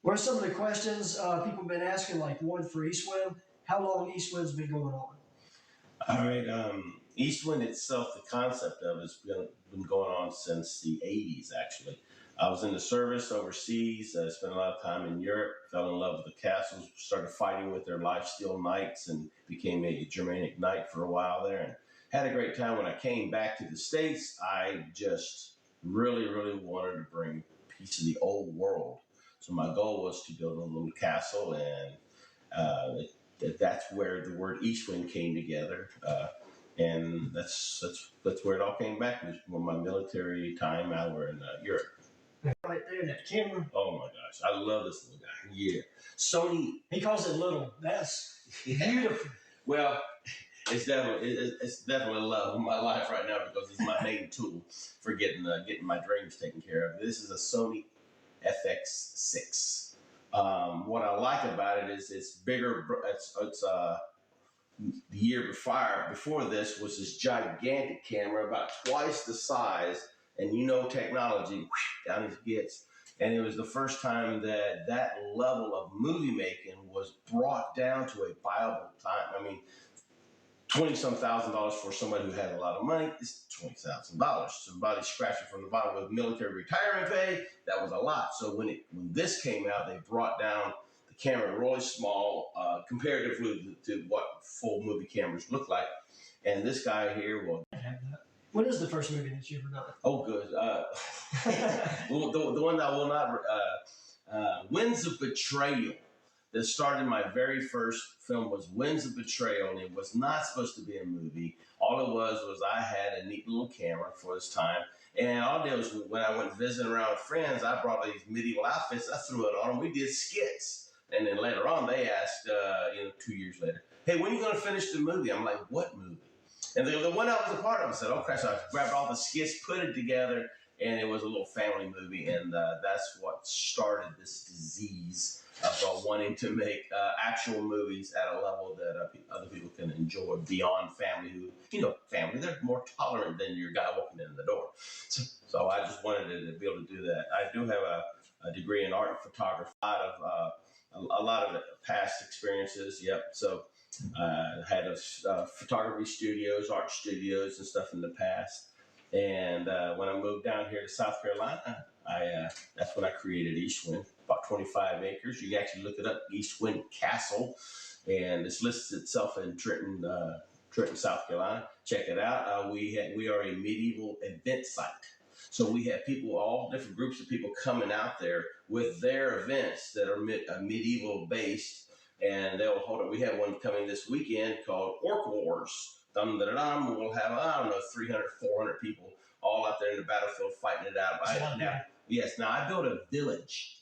What are some of the questions people have been asking? Like one for Eastwind. How long Eastwind's been going on? All right. Eastwind itself, the concept of it has been going on since the 80s, actually. I was in the service overseas. I spent a lot of time in Europe, fell in love with the castles, started fighting with their lifesteal knights, and became a Germanic knight for a while there. And had a great time. When I came back to the States, I just really, really wanted to bring a piece of the old world. So my goal was to build a little castle, and that's where the word Eastwind came together. And that's where it all came back. It was from my military time out where in Europe. Right there in that camera. Oh my gosh, I love this little guy. Yeah, Sony. He calls it little. That's beautiful. Well, it's definitely love of my life right now because it's my main tool for getting my dreams taken care of. This is a Sony FX6. What I like about it is it's bigger. It's the year before this was this gigantic camera, about twice the size, and technology, whoosh, down it gets. And it was the first time that level of movie making was brought down to a viable time. I mean, $20-some thousand for somebody who had a lot of money is $20,000. Somebody scratching from the bottom with military retirement pay, that was a lot. So when this came out, they brought down the camera really small, comparatively to what full movie cameras look like. And this guy here will. What is the first movie that you ever done? Oh, good. Well, the one that I will not. Winds of Betrayal. That started my very first film was Winds of Betrayal, and it was not supposed to be a movie. All it was I had a neat little camera for this time, and all I did was when I went visiting around with friends, I brought these medieval outfits, I threw it on, and we did skits. And then later on, they asked, 2 years later, "Hey, when are you going to finish the movie?" I'm like, "What movie?" And the one I was a part of, I said, "Oh, crap!" So I grabbed all the skits, put it together, and it was a little family movie, and that's what started this disease of wanting to make actual movies at a level that other people can enjoy beyond family. Family, they're more tolerant than your guy walking in the door. So I just wanted to be able to do that. I do have a degree in art and photography, a lot of past experiences. Yep. So I had photography studios, art studios, and stuff in the past. And when I moved down here to South Carolina, that's when I created Eastwind, about 25 acres. You can actually look it up, Eastwind Castle, and this lists itself in Trenton, South Carolina. Check it out. We are a medieval event site. So we have people, all different groups of people coming out there with their events that are medieval based, and they'll hold it. We have one coming this weekend called Orc Wars. We'll have, 300, 400 people all out there in the battlefield fighting it out. Now I built a village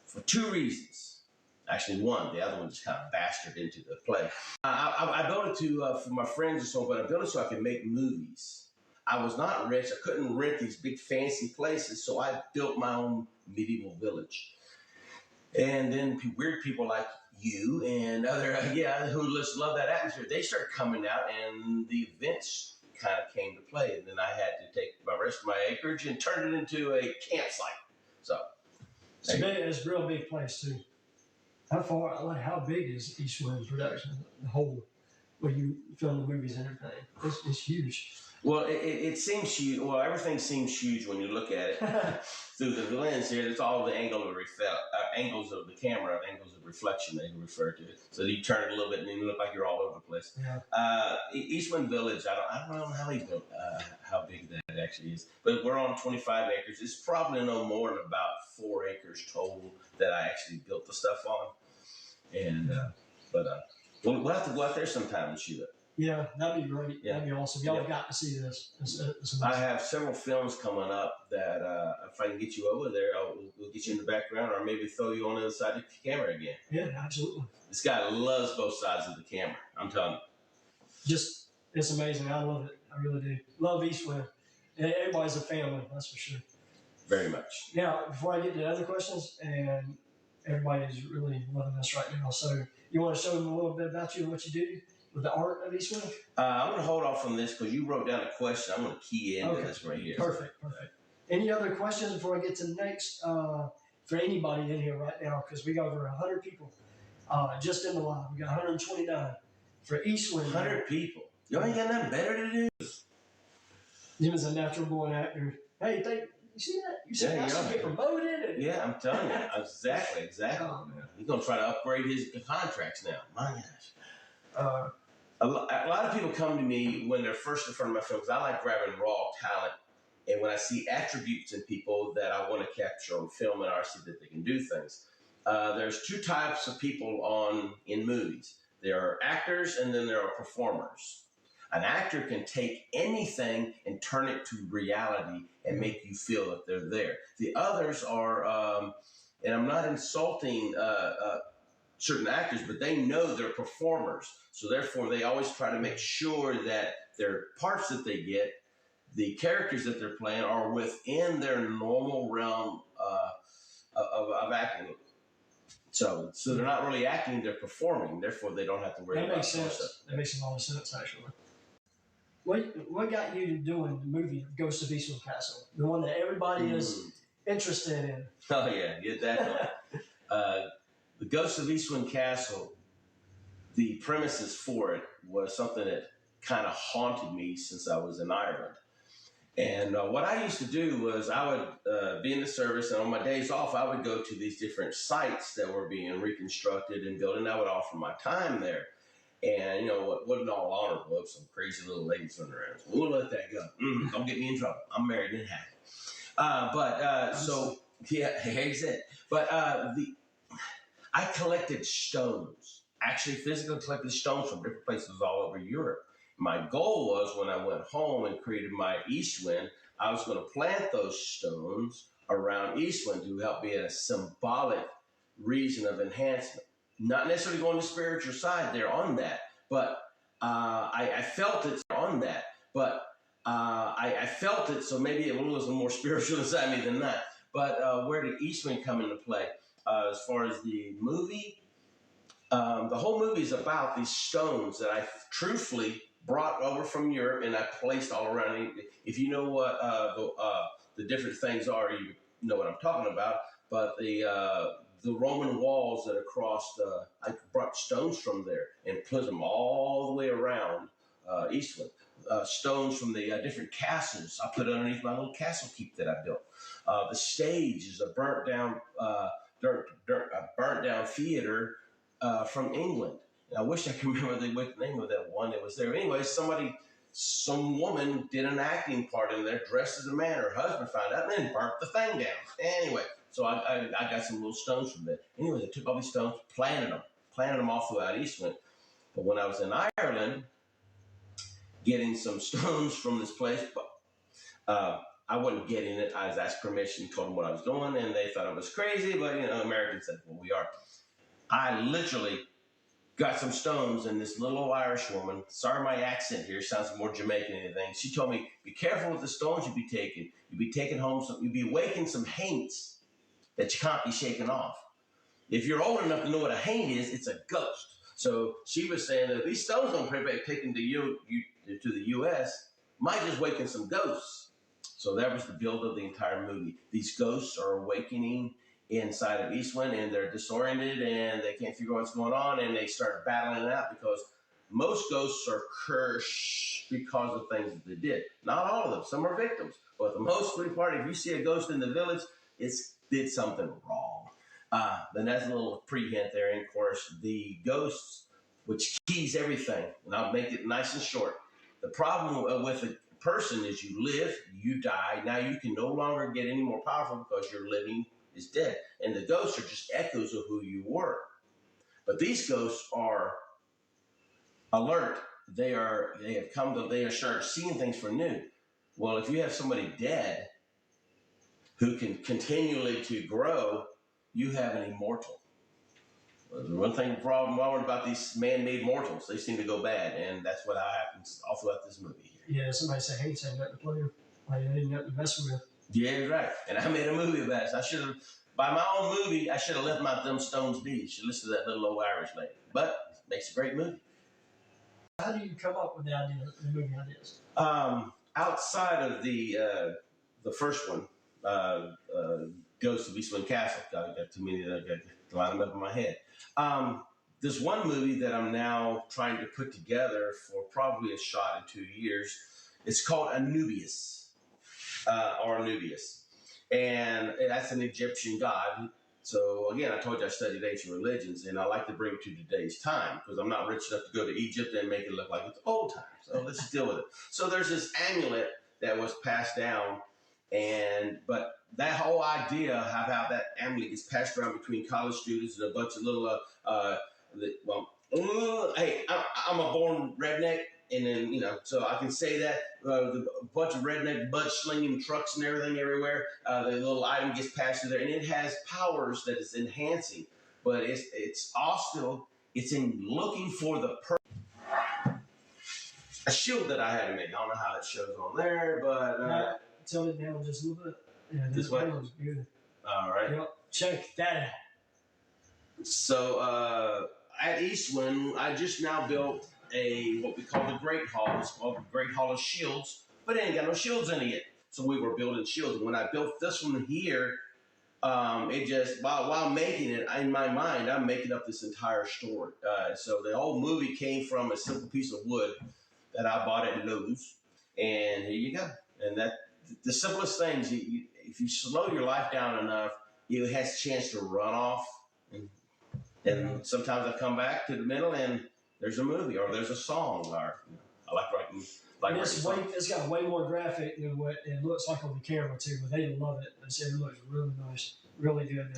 for two reasons. Actually, one. The other one just kind of bastard into the play. I built it for my friends and so on, but I built it so I could make movies. I was not rich. I couldn't rent these big fancy places, so I built my own medieval village. And then weird people like you and other who just love that atmosphere, they started coming out, and the events kind of came to play. And then I had to take my rest of my acreage and turn it into a campsite. So it's a real big place too. How big is Eastwind production? The whole where you film the movies and everything. It's huge. Well, it seems huge. Well, everything seems huge when you look at it through the lens here. It's all the angles of the camera, angles of reflection they refer to it. So you turn it a little bit and you look like you're all over the place. Yeah. Eastwind Village, I don't know how big that actually is, but we're on 25 acres. It's probably no more than about 4 acres total that I actually built the stuff on. And we'll have to go out there sometime and shoot it. Yeah, that'd be great. Yeah. That'd be awesome. Y'all got to see this. It's I have several films coming up that if I can get you over there, we'll get you in the background, or maybe throw you on the other side of the camera again. Yeah, absolutely. This guy loves both sides of the camera. I'm telling you. It's amazing. I love it. I really do. Love Eastwind. Everybody's a family, that's for sure. Very much. Now, before I get to other questions, and everybody is really loving this right now, so you want to show them a little bit about you and what you do with the art of Eastwind? I'm going to hold off on this because you wrote down a question. I'm going to key into this right here. Perfect. Any other questions before I get to the next for anybody in here right now, because we got over 100 people just in the live. We got 129 for Eastwind. 100 people. You ain't got nothing better to do. Jim is a natural born actor. Hey, you see that? You see Yeah, that? yeah. Get promoted. And, Yeah, I'm telling you. Exactly. He's going to try to upgrade his contracts now. My gosh. A lot of people come to me when they're first in front of my films. I like grabbing raw talent. And when I see attributes in people that I want to capture on film and I see that they can do things. There's two types of people in movies. There are actors and then there are performers. An actor can take anything and turn it to reality and make you feel that they're there. The others are, and I'm not insulting certain actors, but they know they're performers. So therefore, they always try to make sure that their parts that they get, the characters that they're playing, are within their normal realm of acting. So they're not really acting; they're performing. Therefore, they don't have to worry about that. Sense. That makes a lot of sense, actually. What got you to doing the movie Ghost of Eastwind Castle, the one that everybody is interested in? Oh yeah, definitely. The Ghost of Eastwind Castle. The premises for it was something that kind of haunted me since I was in Ireland. And what I used to do was I would be in the service, and on my days off, I would go to these different sites that were being reconstructed and built, and I would offer my time there. And, what an all honorable of some crazy little ladies running around. So we'll let that go. Don't get me in trouble. I'm married and happy. Here's it. But I collected stones. Actually, physically collected stones from different places all over Europe. My goal was when I went home and created my Eastwind, I was going to plant those stones around Eastwind to help me at a symbolic reason of enhancement. Not necessarily going to the spiritual side there on that, but I felt it on that. But I felt it, so maybe it was a more spiritual inside me than that. But where did Eastwind come into play? As far as the movie, the whole movie is about these stones that I truthfully brought over from Europe and I placed all around. If you know what the different things are, you know what I'm talking about. But the Roman walls that crossed, I brought stones from there and put them all the way around Eastwind. Stones from the different castles I put underneath my little castle keep that I built. The stage is a burnt down theater from England. And I wish I could remember the name of that one that was there. Anyway, some woman did an acting part in there, dressed as a man. Her husband found out and then burnt the thing down. Anyway, so I got some little stones from that. Anyway, they took all these stones, planted them all throughout Eastwind. But when I was in Ireland, getting some stones from this place, I wasn't getting it. I was asked permission, told them what I was doing, and they thought I was crazy. But Americans said, "Well, we are." I literally got some stones, and this little old Irish woman, sorry my accent here, sounds more Jamaican than anything. She told me, "Be careful with the stones you be taking. You be taking home you be waking some haints that you can't be shaken off. If you're old enough to know what a haint is, it's a ghost." So she was saying that if these stones don't be taken to the U.S., might just waken some ghosts. So that was the build of the entire movie. These ghosts are awakening inside of Eastwind, and they're disoriented, and they can't figure out what's going on, and they start battling it out because most ghosts are cursed because of things that they did. Not all of them. Some are victims. But the most part, if you see a ghost in the village, it's did something wrong. Then that's a little pre-hint there. And, of course, the ghosts, which keys everything, and I'll make it nice and short. The problem with a person is you live, you die. Now you can no longer get any more powerful because your living is dead. And the ghosts are just echoes of who you were. But these ghosts are alert. They start seeing things for new. Well, if you have somebody dead who can continually to grow, you have an immortal. The one thing problem about these man-made mortals, they seem to go bad, and that's what happens all throughout this movie here. Yeah, somebody said, "Hey, say nothing to play with. Like, I ain't nothing to mess with." Yeah, right. And I made a movie about it. So I should have, by my own movie, I should have let them stones be. Should listen to that little old Irish lady. But it makes a great movie. How do you come up with the movie ideas? Outside of the first one, Ghost of Eastwind Castle. Got too many that I got to line them up in my head. This one movie that I'm now trying to put together for probably a shot in 2 years. It's called Anubius, or Anubius, and that's an Egyptian god. So again, I told you I studied ancient religions, and I like to bring it to today's time because I'm not rich enough to go to Egypt and make it look like it's old times. So let's deal with it. So there's this amulet that was passed down, but that whole idea of how that amulet gets passed around between college students and a bunch of little hey, I'm a born redneck, and then so I can say that a bunch of redneck butt slinging trucks and everything everywhere. The little item gets passed through there, and it has powers that is enhancing, but it's also it's in looking for the a shield that I had to make. I don't know how it shows on there, but tell it down just a little bit. Yeah, this way. Good. All right. Yep. Check that out. So at Eastwind, I just now built what we call the Great Hall. It's called the Great Hall of Shields, but it ain't got no shields in it yet. So we were building shields. And when I built this one here, it just while making it, in my mind, I'm making up this entire story. So the whole movie came from a simple piece of wood that I bought at Lowe's, and here you go. And that the simplest things, if you slow your life down enough, it has a chance to run off. And sometimes I come back to the middle and there's a movie or there's a song. Or I like writing. It's got way more graphic than what it looks like on the camera too, but they love it. They say it looks really nice, really good.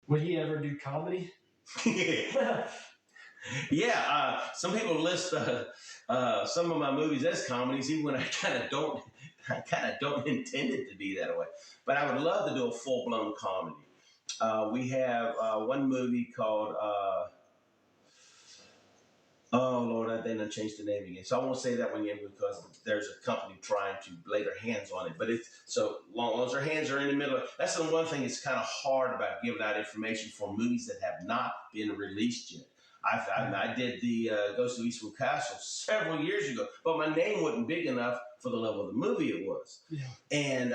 Would he ever do comedy? Yeah. Some people list some of my movies as comedies, even when I kind of don't intend it to be that way. But I would love to do a full blown comedy. We have one movie called, oh Lord, I didn't change the name again. So I won't say that one yet because there's a company trying to lay their hands on it. But it's so long as their hands are in the middle. That's the one thing that's kind of hard about giving out information for movies that have not been released yet. I did the Ghost of Eastwind Castle several years ago, but my name wasn't big enough for the level of the movie it was. Yeah. And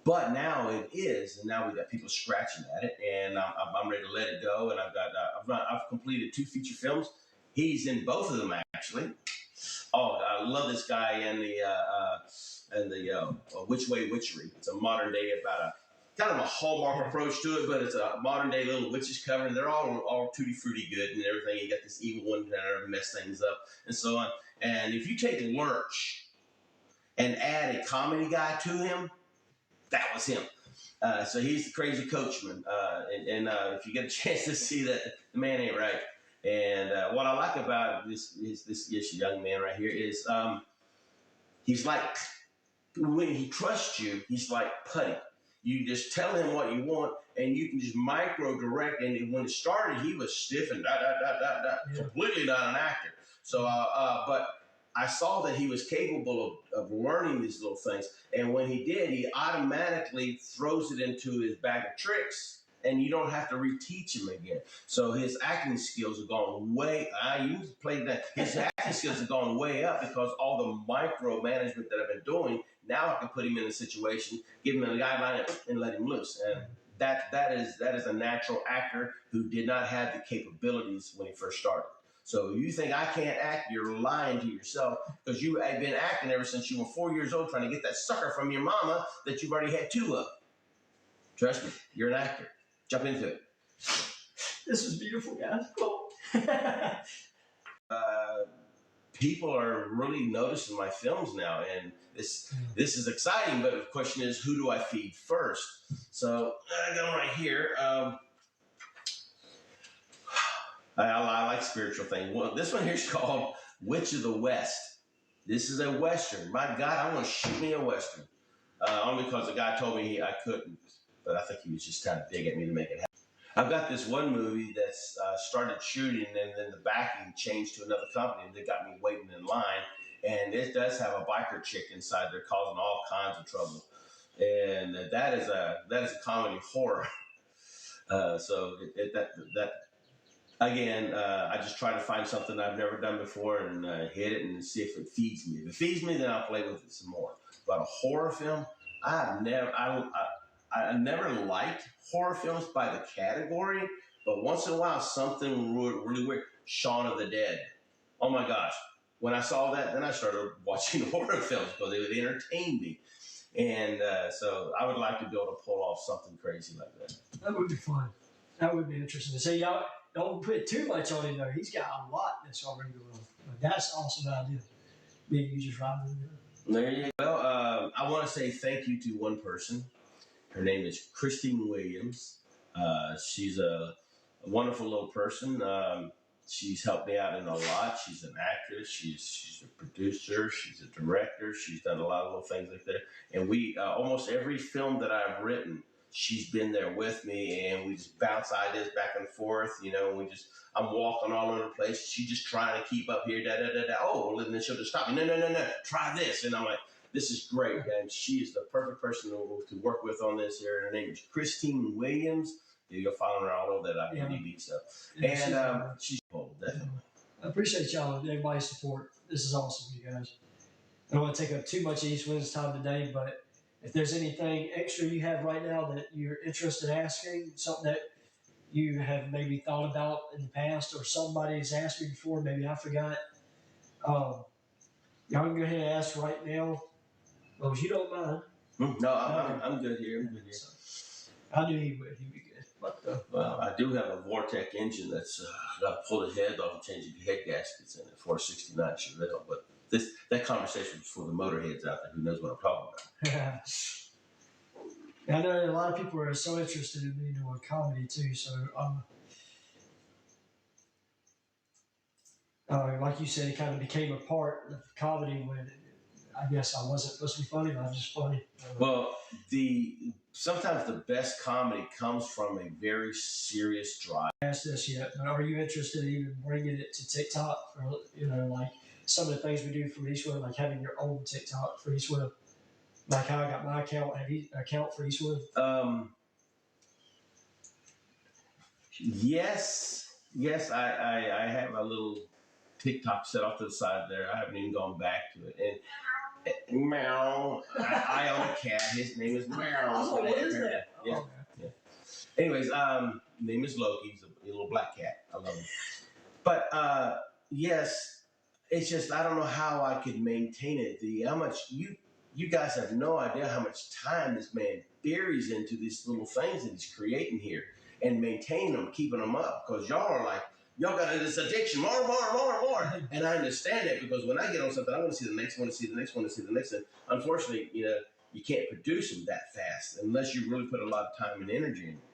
but now it is, and now we got people scratching at it, and I'm ready to let it go. And I've completed 2 feature films. He's in both of them actually. Oh, I love this guy and the Which Way Witchery. It's a modern day about a kind of a Hallmark approach to it, but it's a modern day little witches cover, and they're all tutti frutti good and everything. You got this evil one that mess things up and so on. And if you take Lurch and add a comedy guy to him, that was him. So he's the crazy coachman. And if you get a chance to see that, the man ain't right. And what I like about this young man right here is he's like, when he trusts you, he's like putty. You just tell him what you want, and you can just micro direct. And when it started, he was stiff and completely not an actor. So, but I saw that he was capable of learning these little things. And when he did, he automatically throws it into his bag of tricks, and you don't have to reteach him again. So his acting skills have gone way, I used to play that. His acting skills have gone way up because all the micromanagement that I've been doing, now I can put him in a situation, give him a guideline, and let him loose. And that is a natural actor who did not have the capabilities when he first started. So if you think I can't act, you're lying to yourself because you have been acting ever since you were 4 years old trying to get that sucker from your mama that you've already had 2 of. Trust me, you're an actor. Jump into it. This was beautiful, guys. Cool. People are really noticing my films now, and this is exciting, but the question is, who do I feed first? So I got one right here. I like spiritual things. Well, this one here is called Witch of the West. This is a Western. My God, I want to shoot me a Western. Only because the guy told me I couldn't, but I think he was just trying to dig at me to make it happen. I've got this one movie that's started shooting, and then the backing changed to another company, and they got me waiting in line. And it does have a biker chick inside there causing all kinds of trouble. And that is a comedy horror. Again, I just try to find something I've never done before and hit it and see if it feeds me. If it feeds me, then I'll play with it some more. But a horror film, I never liked horror films by the category, but once in a while something really weird. Shaun of the Dead. Oh my gosh. When I saw that, then I started watching horror films because they would entertain me. And so I would like to be able to pull off something crazy like that. That would be fun. That would be interesting to see. Y'all don't put too much on him though. He's got a lot that's already going on. But that's an awesome idea. Maybe you just ride with it. There you go. Well, I want to say thank you to one person. Her name is Christine Williams. She's a wonderful little person. She's helped me out in a lot. She's an actress. She's a producer. She's a director. She's done a lot of little things like that. And we almost every film that I've written, she's been there with me, and we just bounce ideas back and forth. You know, I'm walking all over the place. She's just trying to keep up here. Da da da da. Oh, well, and then she'll just stop me. No. Try this, and I'm like, this is great, and she is the perfect person to work with on this here. Her name is Christine Williams. You'll follow her all over that IMDb stuff. And she's cool, definitely. I appreciate y'all and everybody's support. This is awesome, you guys. I don't want to take up too much of Eastwind's time today, but if there's anything extra you have right now that you're interested in asking, something that you have maybe thought about in the past or somebody's asked me before, maybe I forgot, y'all can go ahead and ask right now. Well, if you don't mind. No, I'm good here. I'm good here. I knew he would. He'd be good. But, well, I do have a Vortec engine that's got to pull the head off and change the head gaskets in it, 469 Chevelle. But that conversation is for the motorheads out there who knows what I'm talking about. I know a lot of people are so interested in me doing comedy too. So, like you said, it kind of became a part of comedy when I guess I wasn't supposed to be funny, but I'm just funny. Well, sometimes the best comedy comes from a very serious drive. Asked this yet, but are you interested in even bringing it to TikTok? Or, like some of the things we do for Eastwind, like having your own TikTok for Eastwind, like how I got my account, account for Eastwind. Yes, I have a little TikTok set off to the side there. I haven't even gone back to it. And meow, I own a cat. His name is Meow. Oh, what is that? Yeah. Oh, yeah. Anyways, name is Loki. He's a little black cat. I love him. But yes, it's just I don't know how I could maintain it. How much you guys have no idea how much time this man buries into these little things that he's creating here and maintaining them, keeping them up. Because y'all are like, y'all got this addiction, more. And I understand that because when I get on something, I want to see the next one, to see the next one, to see the next one. Unfortunately, you can't produce them that fast unless you really put a lot of time and energy in it.